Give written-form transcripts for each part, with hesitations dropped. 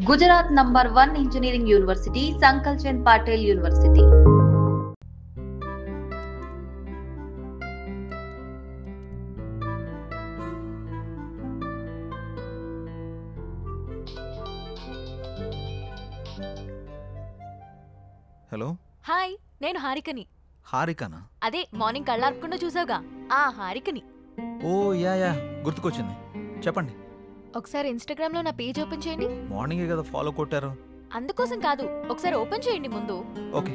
Gujarat number 1 engineering university Sankalchand Patel university. Hello hi, నేను హారికని. హారికనా? అదే morning కళ్ళార్పకుండా చూసావుగా ఆ హారికని. ఓ యా గుర్తుకొచ్చింది, చెప్పండి. ఒకసారి ఇన్స్టాగ్రామ్ లో నా పేజ్ ఓపెన్ చేయండి. మార్నింగే కదా ఫాలో కొట్టారు. అందుకోసం కాదు, ఒకసారి ఓపెన్ చేయండి ముందు. ఓకే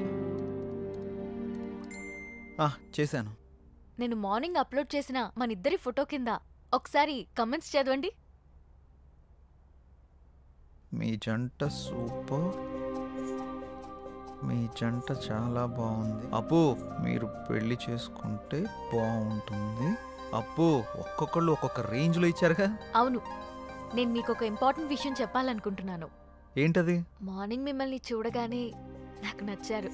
చేశాను. నేను మార్నింగ్ అప్లోడ్ చేసిన మనిద్దరి ఫోటో కింద ఒకసారి కమెంట్స్ చదవండి. మీ జంట సూపర్, మీ జంట చాలా బాగుంది. అప్పు మీరు పెళ్లి చేసుకుంటే బాగుంటుంది. అప్పు ఒక్కొక్కళ్ళు ఒక్కొక్క రేంజ్లో ఇచ్చారుగా. అవును, నేను మీకు ఒక ఇంపార్టెంట్ విషయం చెప్పాలనుకుంటున్నాను. ఏంటది? మార్నింగ్ మిమ్మల్ని చూడగానే నాకు నచ్చారు.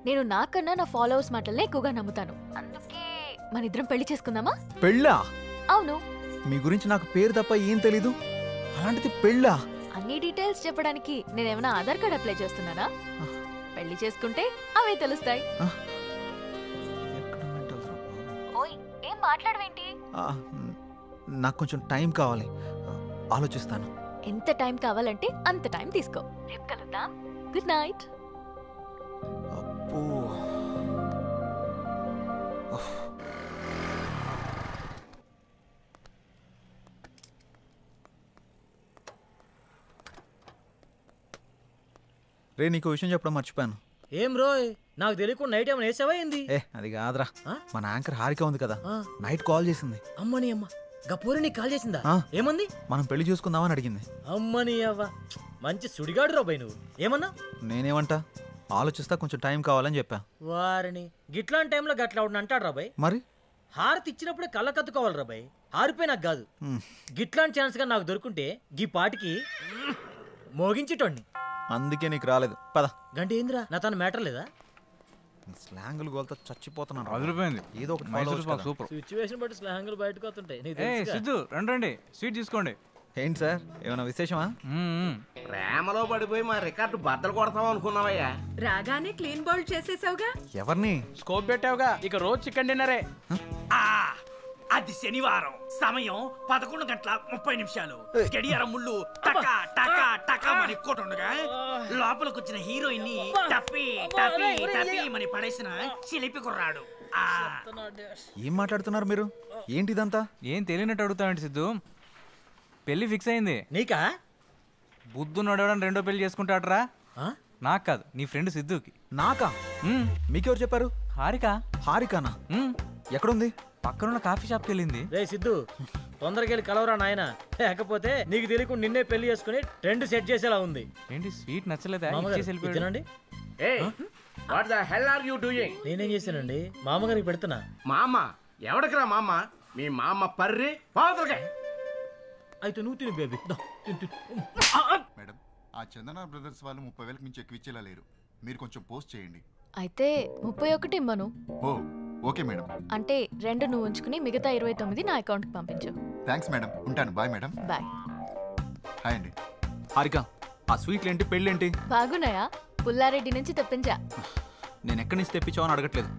నేను నాకన్నా నా ఫాలోవర్స్ మాటలనే ఎక్కువగా నమ్ముతాను. అందుకే మనిద్దరం పెళ్లి చేసుకుందామా? పెళ్ళా? అవును. మీ గురించి నాకు పేరు తప్ప ఏం తెలీదు, అలాంటిది పెళ్ళా? అన్ని డీటెయిల్స్ చెప్పడానికి నేనేమైనా ఆధార్ కార్డ్ అప్లై చేస్తున్నానా? పెళ్లి చేసుకుంటే అవే తెలుస్తాయి. ఓయ్, ఏం మాట్లాడవేంటి? నాకు కొంచెం టైం కావాలి, ఆలోచిస్తాను. ఎంత టైం కావాలంటే అంత టైం తీసుకో. రేపు కలుద్దాం. Good night. అబ్బో, రే నీకు విషయం చెప్పడం మర్చిపోయాను. ఏం రోయ్, నాకు తెలియకుండా నైట్ ఏమైనా వేసావా ఏంది? అది కాదురా, మన యాంకర్ హారిక ఉంది కదా, నైట్ కాల్ చేసింది. అమ్మని అమ్మ, గపూరి నీకు కాల్ చేసిందా? ఏమంది? మనం పెళ్లి చూసుకుందామని అడిగింది. అమ్మని అవ్వ, మంచి సుడిగాడు రాబాయ్. నువ్వు ఏమన్నా? నేనేమంటా, ఆలోచిస్తా, కొంచెం టైం కావాలని చెప్పా. వారిని గిట్లాంటి టైంలో గట్లా అంటాడు రాబాయ్. మరి హారతి ఇచ్చినప్పుడే కళ్ళ కత్తుకోవాలి రాబాయ్. హారిపోయి నాకు కాదు. గిట్లాంటి ఛాన్స్ గా నాకు దొరుకుంటే గీ పాటికి మోగించేటోడిని. అందుకే నీకు రాలేదు. పద. గంట ఏందిరా, నా తన మ్యాటర్ లేదా? స్లాంగులు గోల్తో చచ్చిపోతున్నాను. అదిరిపోయింది. ఏదో ఒకటి సూపర్. సిచ్యువేషన్ బట్టి స్లాంగులు బయటకు వస్తుంటాయి. సిద్ధు రండి, స్వీట్ తీసుకోండి. ఏంటి సార్, ఏమైనా విశేషమా? ప్రేమలో పడిపోయి మా రికార్డు బద్దలు కొడతాం అనుకున్నావయ్యా. రాగానే క్లీన్ బౌల్ చేసేసావుగా. ఎవరిని స్కోప్ పెట్టావుగా, ఇక రోజు చికెన్ డిన్నరే. అది శనివారం, సమయం 11:30 గడియారం ముళ్ళు టకా టకా టకా మని కొట్టుండగా లోపలికి వచ్చిన హీరోయిన్ ని టప్పి టప్పి టప్పి మని పడేసిన చిలిపి కుర్రాడు. ఏం మాట్లాడుతున్నారు మీరు? ఏంటిదంతా? ఏం తెలియనట్టు అడుగుతానండి సిద్ధు. పెళ్లి ఫిక్స్ అయింది. నీకా? బుద్ధు నడవడం రెండో పెళ్లి చేసుకుంటాడరా. నాకు కాదు, నీ ఫ్రెండ్ సిద్ధుకి. నాకా? మీకెవరు చెప్పారు? హారిక. హారికానా? ఎక్కడుంది? పక్కనున్న కాఫీ షాప్కి వెళ్ళింది. రే సిద్ధు, తొందరగా వెళ్ళి కలవరా నాయన, లేకపోతే నీకు తెలియకుండా నిన్నే పెళ్లి చేసుకుని ట్రెండ్ సెట్ చేసేలా ఉంది. ఏంటి స్వీట్ నచ్చలేదా? తినండి. What the hell are you doing? నేనేం చేశానండి, మామగారికి పెడుతున్నా. మామ ఎవడికిరా మామ? మీ మామ పర్రి పావుతలకే. అయితే నువ్వు తిను బేబీ. మేడం, ఆ చందన బ్రదర్స్ వాళ్ళు 30,000 మించి ఎక్కువ ఇచ్చేలా లేరు. మీరు కొంచెం పోస్ట్ చేయండి. అయితే 31 ఇమ్మను. ఓ ఓకే మేడం. అంటే 2 నువ్వు ఉంచుకుని మిగతా 29 నా అకౌంట్కి పంపించు. థ్యాంక్స్ మేడం, ఉంటాను. Bye madam. బాయ్. హాయ్ అండి. హారిక, ఆ స్వీట్లేంటి, పెళ్ళేంటి? బాగున్నాయా? పుల్లారెడ్డి నుంచి తెప్పించా. నేను ఎక్కడి నుంచి తెప్పించావని అడగట్లేదు,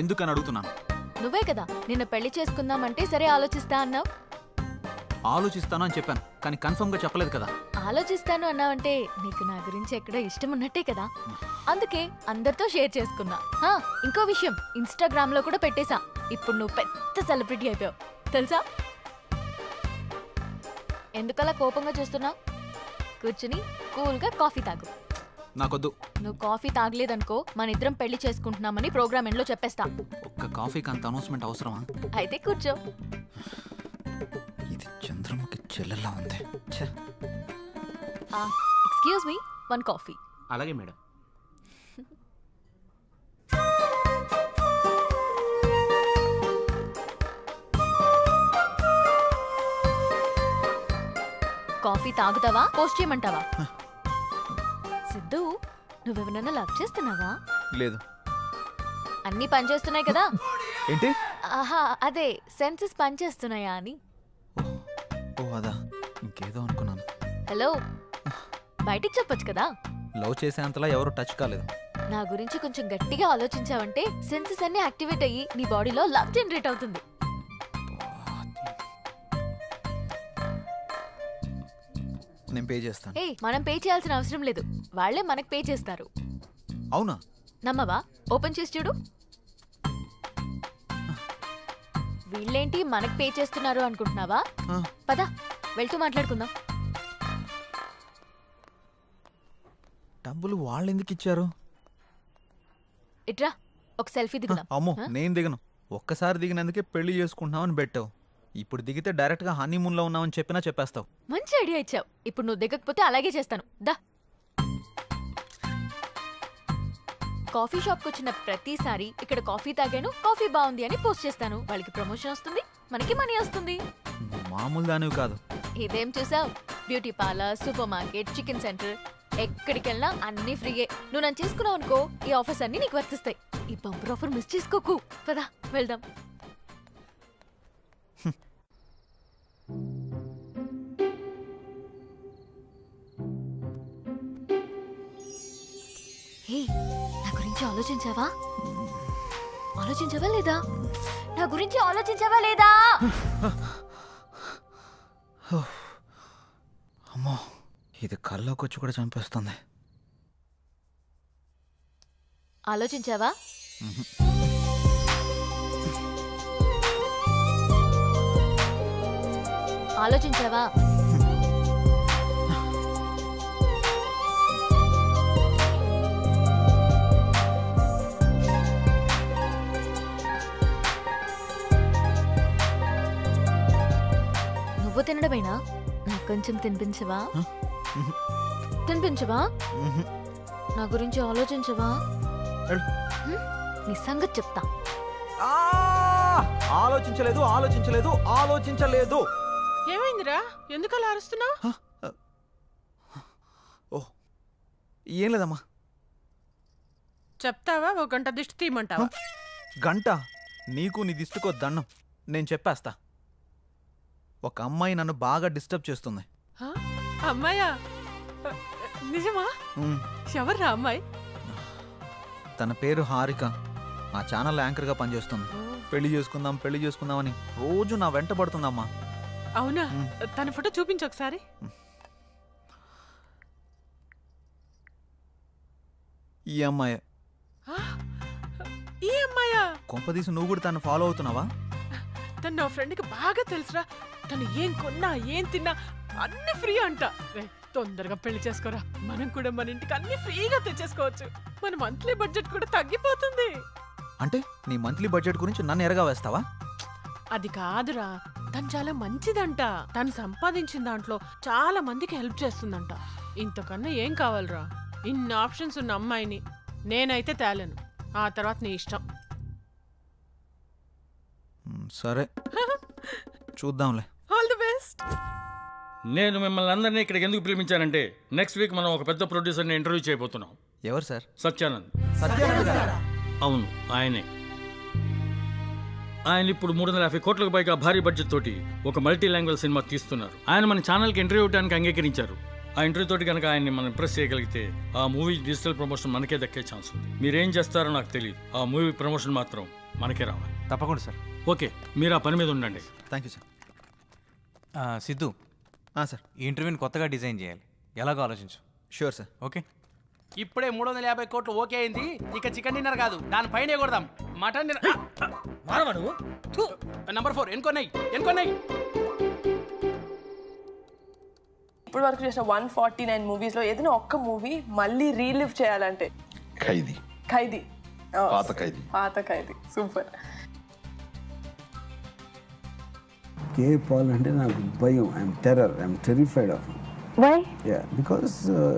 ఎందుకని అడుగుతున్నాను. నువ్వే కదా నిన్న పెళ్లి చేసుకుందామంటే సరే ఆలోచిస్తా అన్నావు. ఆలోచిస్తాను అని చెప్పాను, కానీ కన్ఫర్మ్ గా చెప్పలేదు కదా. ఆలోచిస్తాను అన్నావంటే నీకు నా గురించి ఎక్కడో ఇష్టం ఉన్నట్టే కదా, అందుకే అందరితో షేర్ చేసుకున్నా. ఇంకో విషయం, ఇన్స్టాగ్రామ్ లో కూడా పెట్టేశా. ఇప్పుడు నువ్వు పెద్ద సెలబ్రిటీ అయిపోయావు తెలుసా. ఎందుకలా కోపంగా చూస్తున్నావు? కూర్చుని కూల్ గా కాఫీ తాగు. నాకొద్దు. నువ్వు కాఫీ తాగలేదనుకో మన ఇద్దరం పెళ్లి చేసుకుంటున్నామని ప్రోగ్రామ్ ఎండ్లో చెప్పేస్తా. ఒక్క కాఫీకి అంత అనౌన్స్మెంట్ అవసరమా? అయితే కూర్చో. ఇది చంద్రముఖి చెల్లెలా ఉంది. Excuse me, 1 coffee. అలాగే మేడం. కాఫీ తాగుతావా, పోస్ట్ చేయమంటావా? సిద్ధు, నువ్వెవరన్నా లవ్ చేస్తున్నావా? లేదు. అన్నీ పనిచేస్తున్నాయి కదా? ఏంటి? ఆహా, అదే సెన్సెస్ పనిచేస్తున్నాయా అని. ఓ అదా, ఇంకేదో అనుకున్నాను. హలో, బయటికి చెప్పొచ్చు కదా. లవ్ చేసేంతలా ఎవరు టచ్ కాలేదు. నా గురించి కొంచెం గట్టిగా ఆలోచించావంటే సెన్సెస్ అన్ని యాక్టివేట్ అయ్యి నీ బాడీలో లవ్ జనరేట్ అవుతుంది. నేను పే చేస్తాను. మనం పే చేయాల్సిన అవసరం లేదు, వాళ్ళే మనకు పే చేస్తారు. అవునా? నమ్మవా? ఓపెన్ చేసి చూడు. వీళ్ళేంటి మనకు పే చేస్తున్నారు అనుకుంటున్నావా? పద వెళ్తూ మాట్లాడుకుందాం. డబ్బులు వాళ్ళు ఎందుకు ఇచ్చారు? ఇట్రా ఒక సెల్ఫీ దిగుదాం. అమ్మో నేను దిగను. ఒక్కసారి దిగినందుకే పెళ్లి చేసుకుంటున్నామని పెట్టావు. ఇప్పుడు దిగితే డైరెక్ట్ గా హనీమూన్ లో ఉన్నామని చెప్పినా చెప్పేస్తావు. మంచి ఐడియా ఇచ్చావు. ఇప్పుడు నువ్వు దిగకపోతే అలాగే చేస్తాను. దా. కాఫీ షాప్కి వచ్చిన ప్రతిసారి ఇక్కడ కాఫీ తాగాను, కాఫీ బాగుంది అని పోస్ట్ చేస్తాను. వాళ్ళకి ప్రమోషన్ వస్తుంది, మనకి మనీ వస్తుంది. మామూలు దానివి కాదు. ఇదేం చూసావు? Beauty parlour, super market, chicken centre, ఎక్కడికి వెళ్ళినా అన్ని ఫ్రీయే. నువ్వు నన్ను చేసుకున్నావు అనుకో, ఈ ఆఫర్స్ అన్ని నీకు వర్తిస్తాయి. ఈ బంపర్ ఆఫర్ మిస్ చేసుకోకు. పదా వెళ్దాం. హే, నా గురించి ఆలోచించావా? ఆలోచించావా లేదా? నా గురించి ఆలోచించావా లేదా? అమ్మో, ఇది కల్లోకి వచ్చి కూడా చంపేస్తుంది. ఆలోచించావా? ఆలోచించావా? నువ్వు తినడమేనా? నాకు కొంచెం తినిపించవా? తినిపించవా? నా గురించి ఆలోచించవా? నీ సంగతి చెప్తా. ఆలోచించలేదు ఆలోచించలేదు ఆలోచించలేదు. ఏమైందిరా? ఎందుకు అలా అరుస్తున్నావు? ఓ ఏం లేదమ్మా. చెప్తావా? ఒక గంట దిష్టి తీయమంటావా? గంట? నీకు నీ దిష్టికో దండం. నేను చెప్పేస్తా. ఒక అమ్మాయి నన్ను బాగా డిస్టర్బ్ చేస్తుంది. అమ్మాయా? నిజమా? ఎవర్రా అమ్మాయి? తన పేరు హారిక. ఆ ఛానల్ యాంకర్గా పనిచేస్తుంది. పెళ్లి చేసుకుందాం అని రోజు నా వెంట పడుతుందమ్మా. అవునా? తన ఫోటో చూపించు ఒకసారి. ఈ అమ్మాయి. ఈ అమ్మాయా? కొంపదీసి నువ్వు కూడా తను ఫాలో అవుతున్నావా? తను నా ఫ్రెండ్కి బాగా తెలుసురా. తను ఏం కొన్నా ఏం తిన్నా అన్ని ఫ్రీ అంట. తొందరగా పెళ్లి చేసుకోరా, మనం కూడా మన ఇంటికి అన్ని ఫ్రీగా తెచ్చేసుకోవచ్చు. మన మంత్లీ బడ్జెట్ కూడా తగ్గిపోతుంది. అంటే నీ మంత్లీ బడ్జెట్ గురించి నన్ను ఎరగా వేస్తావా? అది కాదురా, తను చాలా మంచిదంట. తను సంపాదించిన దాంట్లో చాలా మందికి హెల్ప్ చేస్తుందంట. ఇంతకన్నా ఏం కావాలరా? ఇన్ని ఆప్షన్స్ ఉన్న అమ్మాయిని నేనైతే తేలేను. ఆ తర్వాత నీ ఇష్టం. సరే చూద్దాంలే. All the best. నేను మిమ్మల్ని అందరినీ ఇక్కడికి ఎందుకు పిలిపించానంటే నెక్స్ట్ వీక్ మనం ఒక పెద్ద ప్రొడ్యూసర్ని ఇంటర్వ్యూ చేయబోతున్నాం. ఎవరు సార్? సత్యానంద్. సత్యానంద్? అవును, ఆయనే. ఆయన ఇప్పుడు 350 కోట్లకు పైగా భారీ బడ్జెట్ తోటి ఒక మల్టీ లాంగ్వేజ్ సినిమా తీస్తున్నారు. ఆయన మన ఛానల్కి ఇంటర్వ్యూ ఇవ్వడానికి అంగీకరించారు. ఆ ఇంటర్వ్యూ తోటి కనుక ఆయన్ని మనం ఇంప్రెస్ చేయగలిగితే ఆ మూవీ డిజిటల్ ప్రమోషన్ మనకే దక్కే ఛాన్స్ ఉంది. మీరేం చేస్తారో నాకు తెలియదు. ఆ మూవీ ప్రమోషన్ మాత్రం మనకే రావాలి. తప్పకుండా సార్. ఓకే, మీరు ఆ పని మీద ఉండండి. Thank you sir. Siddhu sir, ఈ ఇంటర్వ్యూని కొత్తగా డిజైన్ చేయాలి. ఎలాగో ఆలోచించు. Sure sir. ఓకే. ఇప్పుడే 350 కోట్లు ఓకే అయింది. ఇక చికెన్ డిన్నర్ కాదు, దానిపైనే కొడదాం. Mutton dinner. నంబర్ 4 ఎన్కొన్నాయి. ఇప్పుడు వరకు చేసిన 149 మూవీస్ లో ఏదైనా ఒక్క మూవీ మళ్ళీ రీలివ్ చేయాలంటే? ఖైదీ. పాత ఖైదీ. సూపర్. కే పాల్ అంటే నాకు భయం. I'm terrified of him. Why? Yeah, because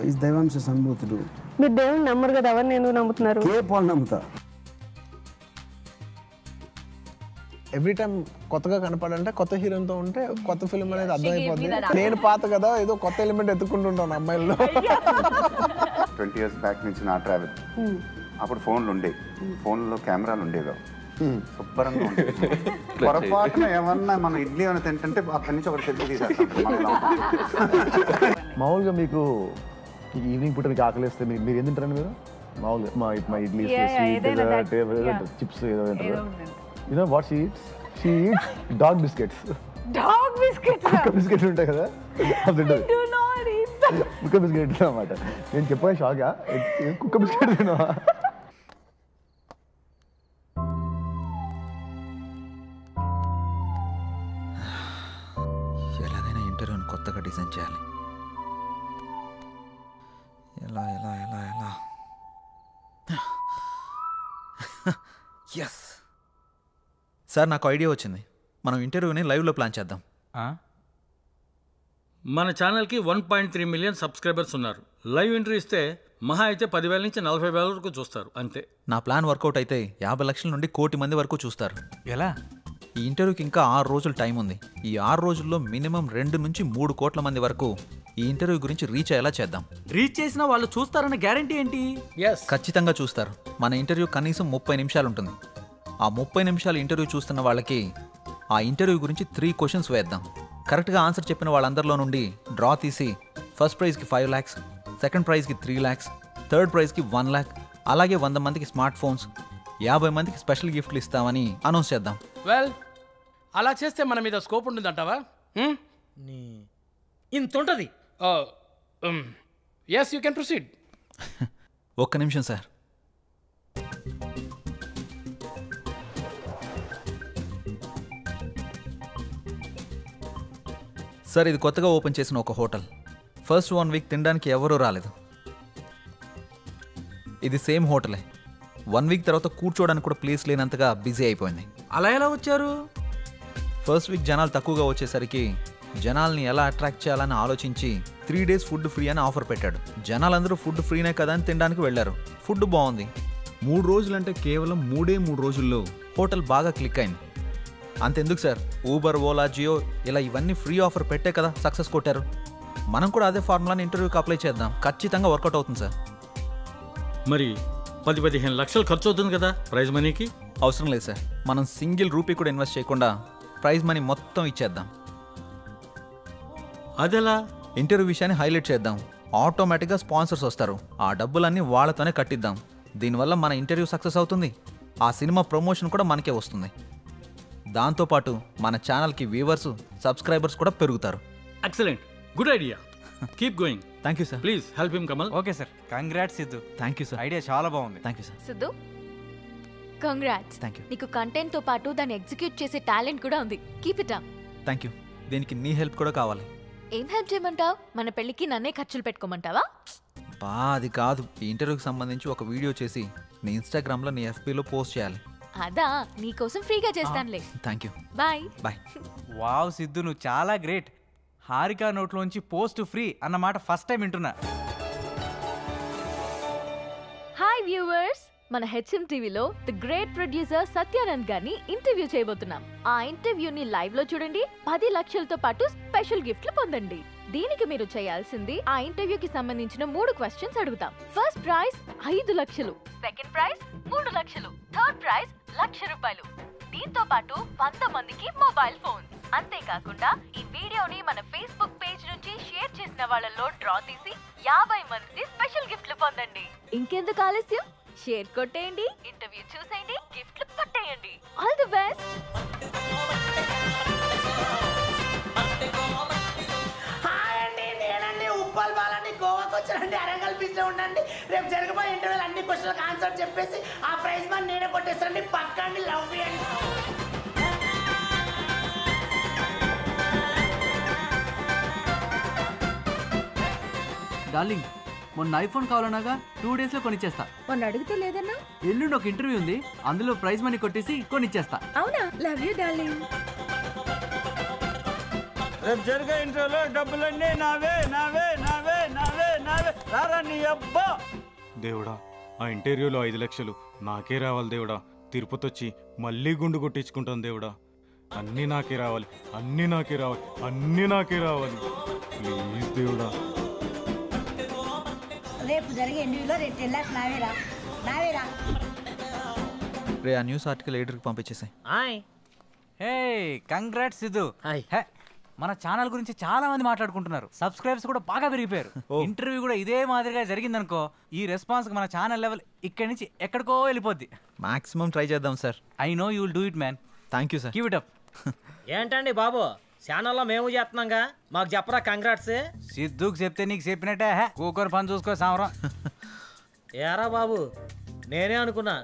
is దైవాంశ సంభూతుడు. మీరు దేవుని నమ్మరు కదా, ఎవరిని ఎందుకు నమ్ముతున్నారు? కే పాల్ నమ్ముతా. ఎవ్రీ టైం కొత్తగా కనపడంటే కొత్త హీరోతో ఉంటే కొత్త ఫిల్మ్ అనేది అర్థమైపోతుంది. నేను పాత కదా, ఏదో కొత్త ఎలిమెంట్ ఎత్తుకుంటుంటాను అమ్మాయిల్లో. 20 years బ్యాక్ నుంచి నా ట్రావెల్. అప్పుడు ఫోన్లు ఉండేవి, ఫోన్లో కెమెరాలు ఉండేవి. శుభ్రంగా ఉండేది. పొరపాటున ఏమన్నా మనం ఇడ్లీ ఏమైనా తింటుంటే అక్కడి నుంచి ఒకటి సెల్ఫీ తీసేస్తాం. మామూలుగా మీకు ఈవినింగ్ పూట మీకు ఆకలిస్తే మీరు ఏం తింటారండి మీరు మామూలుగా మా ఇడ్లీ చిప్స్ ఏదో తింటారు you know what she eats dog biscuits కుక్క బిస్కెట్స్ ఉంటాయి కదా అది తింటుంది కుక్క బిస్కెట్ అన్నమాట నేను చెప్పగా షాకా కుక్క బిస్కెట్ తిన్నావా ఎలాగైనా ఇంటర్వ్యూని కొత్తగా డిజైన్ చేయాలి. ఎలా ఎలా ఎలా ఎలా ఎస్ సార్, నాకు ఐడియా వచ్చింది. మనం ఇంటర్వ్యూని లైవ్లో ప్లాన్ చేద్దాం. మన ఛానల్కి 1.3 మిలియన్ సబ్స్క్రైబర్స్ ఉన్నారు. లైవ్ ఇంటర్వ్యూ ఇస్తే మహా అయితే 10,000 నుంచి 40,000 వరకు చూస్తారు అంతే. నా ప్లాన్ వర్కౌట్ అయితే 50 లక్షల నుండి 1 కోటి మంది వరకు చూస్తారు. ఎలా? ఈ ఇంటర్వ్యూకి ఇంకా 6 రోజులు టైం ఉంది. ఈ 6 రోజుల్లో మినిమం 2 నుంచి 3 కోట్ల మంది వరకు ఈ ఇంటర్వ్యూ గురించి రీచ్ అయ్యేలా చేద్దాం. రీచ్ చేసిన వాళ్ళు చూస్తారన్న గ్యారంటీ ఏంటి? ఖచ్చితంగా చూస్తారు. మన ఇంటర్వ్యూ కనీసం 30 నిమిషాలు ఉంటుంది. ఆ 30 నిమిషాలు ఇంటర్వ్యూ చూస్తున్న వాళ్ళకి ఆ ఇంటర్వ్యూ గురించి 3 క్వశ్చన్స్ వేద్దాం. కరెక్ట్గా ఆన్సర్ చెప్పిన వాళ్ళందరిలో నుండి డ్రా తీసి ఫస్ట్ ప్రైజ్కి 5 lakhs, సెకండ్ ప్రైజ్కి 3 lakhs, థర్డ్ ప్రైజ్కి 1 lakh, అలాగే 100 మందికి స్మార్ట్ ఫోన్స్, 50 మందికి స్పెషల్ గిఫ్ట్లు ఇస్తామని అనౌన్స్ చేద్దాం. వెల్, అలా చేస్తే మన మీద స్కోప్ ఉంటుందంటావా? ఇంత ఉంటుంది. Yes, you can proceed. ఒక్క నిమిషం సార్. సార్, ఇది కొత్తగా ఓపెన్ చేసిన ఒక హోటల్. ఫస్ట్ 1 వీక్ తినడానికి ఎవరూ రాలేదు. ఇది సేమ్ హోటలే. 1 వీక్ తర్వాత కూర్చోవడానికి కూడా ప్లేస్ లేనంతగా బిజీ అయిపోయింది. అలా ఎలా వచ్చారు? ఫస్ట్ వీక్ జనాలు తక్కువగా వచ్చేసరికి జనాల్ని ఎలా అట్రాక్ట్ చేయాలని ఆలోచించి 3 days ఫుడ్ ఫ్రీ అని ఆఫర్ పెట్టాడు. జనాలందరూ ఫుడ్ ఫ్రీనే కదా అని తినడానికి వెళ్ళారు. ఫుడ్ బాగుంది. 3 రోజులంటే కేవలం 3 రోజుల్లో హోటల్ బాగా క్లిక్ అయింది. అంతెందుకు సార్, ఊబర్, ఓలా, జియో ఇలా ఇవన్నీ ఫ్రీ ఆఫర్ పెట్టే కదా సక్సెస్ కొట్టారు. మనం కూడా అదే ఫార్ములాని ఇంటర్వ్యూకి అప్లై చేద్దాం. ఖచ్చితంగా వర్కౌట్ అవుతుంది సార్. మరి 10-15 లక్షలు ఖర్చు అవుతుంది కదా ప్రైజ్ మనీకి? అవసరం లేదు సార్. మనం సింగిల్ రూపీ కూడా ఇన్వెస్ట్ చేయకుండా ప్రైజ్ మనీ మొత్తం ఇచ్చేద్దాం. అదెలా? ఇంటర్వ్యూ విషయాన్ని హైలైట్ చేద్దాం. ఆటోమేటిక్గా స్పాన్సర్స్ వస్తారు. ఆ డబ్బులన్నీ వాళ్ళతోనే కట్టిద్దాం. దీనివల్ల మన ఇంటర్వ్యూ సక్సెస్ అవుతుంది. ఆ సినిమా ప్రమోషన్ కూడా మనకే వస్తుంది. దాంతోపాటు మన ఛానల్కి వ్యూవర్స్, సబ్స్క్రైబర్స్ కూడా పెరుగుతారు. Excellent, good idea. Keep going. Thank you sir. Please help him Kamal. Okay sir. Congrats Siddhu. Thank you sir. Idea చాలా బాగుంది. Thank you sir. Siddhu, congrats. Thank you. నీకు కంటెంట్ తో పాటు దాన్ని ఎగ్జిక్యూట్ చేసే టాలెంట్ కూడా ఉంది. Keep it up. Thank you. దీనికి నీ హెల్ప్ కూడా కావాలి. ఏం హెల్ప్ చేయమంటావు? మన పెళ్ళికి నన్నే ఖర్చులు పెట్టుకోమంటావా? అది కాదు. ఈ ఇంటర్వ్యూకి సంబంధించి ఒక వీడియో చేసి నీ ఇన్స్టాగ్రామ్లో, నీ FBలో పోస్ట్ చేయాలి. అదా, నీకోసం ఫ్రీగా చేస్తానులే. Thank you. Bye bye. Wow Siddhu, నువ్వు చాలా గ్రేట్. హారిక నోట్లోంచి పోస్ట్ ఫ్రీ అన్నమాట ఫస్ట్ టైం వింటున్నా. హాయ్ వ్యూవర్స్, మన HM టీవీలో ది గ్రేట్ ప్రొడ్యూసర్ సత్యానంద్ గారిని ఇంటర్వ్యూ చేయబోతున్నాం. ఆ ఇంటర్వ్యూని లైవ్ లో చూడండి. 10 లక్షలతో పాటు స్పెషల్ గిఫ్ట్లు పొందండి. దీనికి మీరు చేయాల్సింది, ఆ ఇంటర్వ్యూకి సంబంధించిన 3 క్వశ్చన్స్ అడుగుతాం. ఫస్ట్ ప్రైజ్ 5 లక్షలు, సెకండ్ ప్రైజ్ 3 లక్షలు, థర్డ్ ప్రైజ్ ₹1,00,000. దీంతో పాటు 100 మందికి మొబైల్ ఫోన్. అంతేకాకుండా ఈ వీడియోని మన ఫేస్బుక్ పేజ్ నుంచి షేర్ చేసిన వాళ్ళలో డ్రా తీసి 50 మంది స్పెషల్ గిఫ్ట్లు పొందండి. ఇంకెందుకు ఆలస్యం, షేర్ కొట్టేయండి, ఇంటర్వ్యూ చూసేయండి, గిఫ్ట్లు పట్టేయండి. All the best. ఉప్పల్ బాలని గోవాకి వచ్చానండి. అరంగల్ బీచ్ లో ఉండండి. రేపు జరగబోయే ఇంటర్వ్యూలు అన్ని క్వశ్చన్లకు ఆన్సర్ చెప్పేసి ఆ ప్రైజ్ మనీ నేనే కొట్టేస్తానండి. పక్కండి. లవ్ యూ అండి. డార్లింగ్, మొన్న ఐఫోన్ కావాలన్నాగా 2 days లో కొనిచ్చేస్తా. మొన్న అడిగితే లేదన్నా? ఎల్లుండి ఒక ఇంటర్వ్యూ ఉంది, అందులో ప్రైజ్ మనీ కొట్టేసి కొనిచ్చేస్తా. అవునా? Love you darling. రేపు జరిగే ఇంటర్వ్యూలో డబ్బులన్నీ నావే నావే నావే నావే నావే. రారా నీ అబ్బా. దేవుడా, ఆ ఇంటర్వ్యూలో 5 లక్షలు నాకే రావాలి దేవుడా. తిరుపతి వచ్చి మళ్ళీ గుండు కొట్టించుకుంటాను దేవుడా. అన్నీ నాకే రావాలి, అన్నీ నాకే రావాలి, అన్నీ నాకే రావాలి. ప్లీజ్ దేవుడా. రేపు జరిగే ఇంటర్వ్యూలో 10 lakhs నావేరా నావేరా. రే, ఆ న్యూస్ ఆర్టికల్ ఎడిటర్కి పంపించేసాయి. హే, కంగ్రాట్స్ సిద్ధు. మన ఛానల్ గురించి చాలా మంది మాట్లాడుకుంటున్నారు. సబ్స్క్రైబర్స్ కూడా బాగా పెరిగిపోయారు. ఇంటర్వ్యూ కూడా ఇదే మాదిరిగా జరిగిందనుకో, ఈ రెస్పాన్స్ మన ఛానల్ లెవెల్ ఇక్కడి నుంచి ఎక్కడికో వెళ్ళిపోద్ది. మాక్సిమం ట్రై చేద్దాం sir. I know you will do it man. Thank you sir. Keep it up. ఏంటండి బాబు, ఛానల్లో మేము చేస్తున్నాంగా, మాకు చెప్పరా కంగ్రాట్స్. సిద్ధుకు చెప్తే నీకు చెప్పినట్టే, కూకొని పని చూసుకో సామరం. ఏరా బాబు, నేనే అనుకున్నా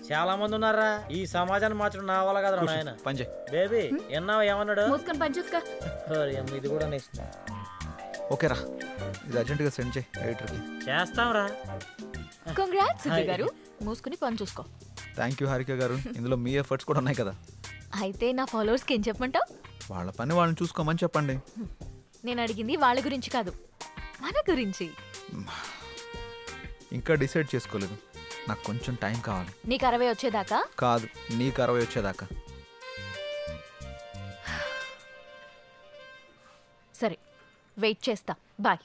చాలా మంది ఉన్నారా ఈ సమాజాన్ని మార్చడం నా వల్ల కదా నాయన. బేబీ ఎన్నావా ఏమన్నాడు? ఇది కూడా నెక్స్ట్. ఓకేరా, ఇది అర్జెంటుగా సెండ్ చేయి ఎడిటర్కి. చేస్తాంరా. కంగ్రాట్స్ సిద్ధు గారు, మూసుకుని పని చూసుకో. థ్యాంక్ యూ హారిక గారు, ఇందులో మీ ఎఫర్ట్స్ కూడా ఉన్నాయి కదా. అయితే నా ఫాలోవర్స్కి ఏం చెప్పమంటావు? వాళ్ళ పని వాళ్ళని చూసుకోమని చెప్పండి. నేను అడిగింది వాళ్ళ గురించి కాదు, మన గురించి. ఇంకా డిసైడ్ చేసుకోలేదు, నాకు కొంచెం టైం కావాలి. నీకు 60 వచ్చేదాకా కాదు, నీకు 60 వచ్చేదాకా. సరే, వెయిట్ చేస్తా. బాయ్.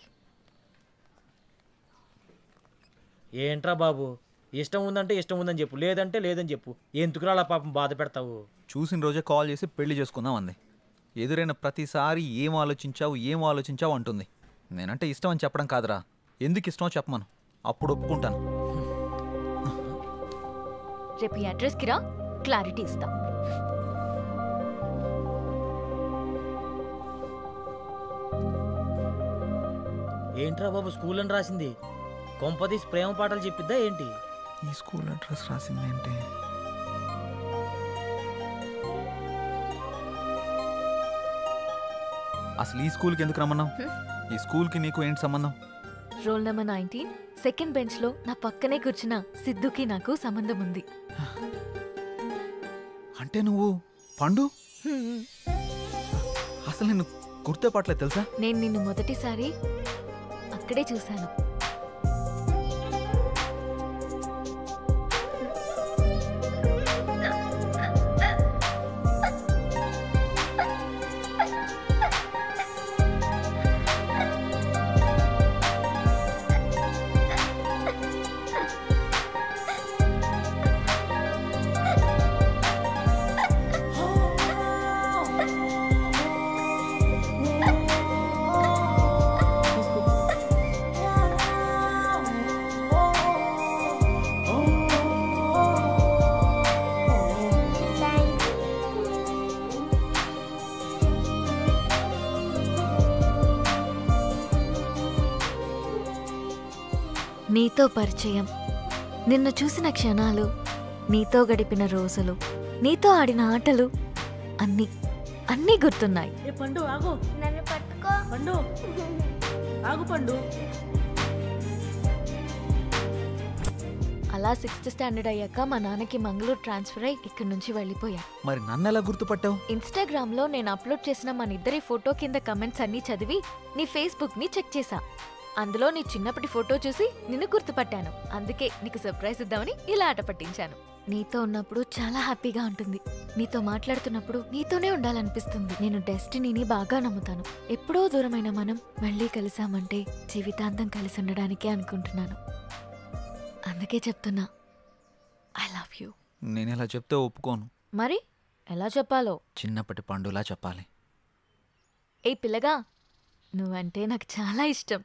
ఏంట్రా బాబు, ఇష్టం ఉందంటే ఇష్టం ఉందని చెప్పు, లేదంటే లేదని చెప్పు. ఎందుకురా అలా పాపం బాధ పెడతావు? చూసిన రోజే కాల్ చేసి పెళ్లి చేసుకుందాం అంది. ఎదురైన ప్రతిసారి ఏం ఆలోచించావు అంటుంది. నేనంటే ఇష్టం అని చెప్పడం కాదురా, ఎందుకు ఇష్టమో చెప్పమను, అప్పుడు ఒప్పుకుంటాను. రేపు ఈ అడ్రస్కి రా, క్లారిటీ ఇస్తా. ఏంట్రా బాబు స్కూల్ అని రాసింది? కొంపదీసి ప్రేమ పాటలు చెప్పిద్దా ఏంటి? ఈ స్కూల్ అడ్రస్ రాసింది ఏంటి? అసలు ఈ స్కూల్కి ఎందుకు రమ్మన్నావు? ఈ స్కూల్కి నీకు ఏంటి సంబంధం? రోల్ నెంబర్ 19 సెకండ్ బెంచ్ లో నా పక్కనే కూర్చున్న సిద్ధుకి నాకు సంబంధం ఉంది. అంటే నువ్వు పండు? అసలు నేను గుర్తుపట్టలేదు తెలుసా? నేను నిన్ను మొదటిసారి అక్కడే చూశాను. నీతో పరిచయం, నిన్ను చూసిన క్షణాలు, నీతో గడిపిన రోజులు, నీతో ఆడిన ఆటలు అన్నీ అన్నీ గుర్తున్నాయి. పండు ఆగు, నన్ను పట్టుకో. పండు ఆగు పండు. అలా 6th స్టాండర్డ్ అయ్యాక మా నాన్నకి మంగళూరు ట్రాన్స్ఫర్ అయ్యి ఇక్కడి నుంచి వెళ్ళిపోయా. మరి నన్ను ఎలా గుర్తుపట్టావు? ఇన్స్టాగ్రామ్ లో నేను అప్లోడ్ చేసిన మన ఇద్దరి ఫోటో కింద కమెంట్స్ అన్ని చదివి నీ ఫేస్బుక్ ని చెక్ చేశా. అందులో నీ చిన్నప్పటి ఫోటో చూసి నిన్ను గుర్తుపట్టాను. అందుకే నీకు సర్ప్రైజ్ ఇద్దామని ఇలా ఆట పట్టించాను. నీతో ఉన్నప్పుడు చాలా హ్యాపీగా ఉంటుంది. నీతో మాట్లాడుతున్నప్పుడు నీతోనే ఉండాలనిపిస్తుంది. నేను డెస్టినీని బాగా నమ్ముతాను. ఎప్పుడో దూరమైన మనం మళ్ళీ కలిసామంటే జీవితాంతం కలిసి ఉండడానికే అనుకుంటున్నాను. అందుకే చెప్తున్నా, ఐ లవ్ యూ. నేను ఇలా చెప్తే ఒప్పుకోను. మరి ఎలా చెప్పాలో? చిన్నప్పటి పండులా చెప్పాలి. ఏ పిల్లగా, నువ్వంటే నాకు చాలా ఇష్టం.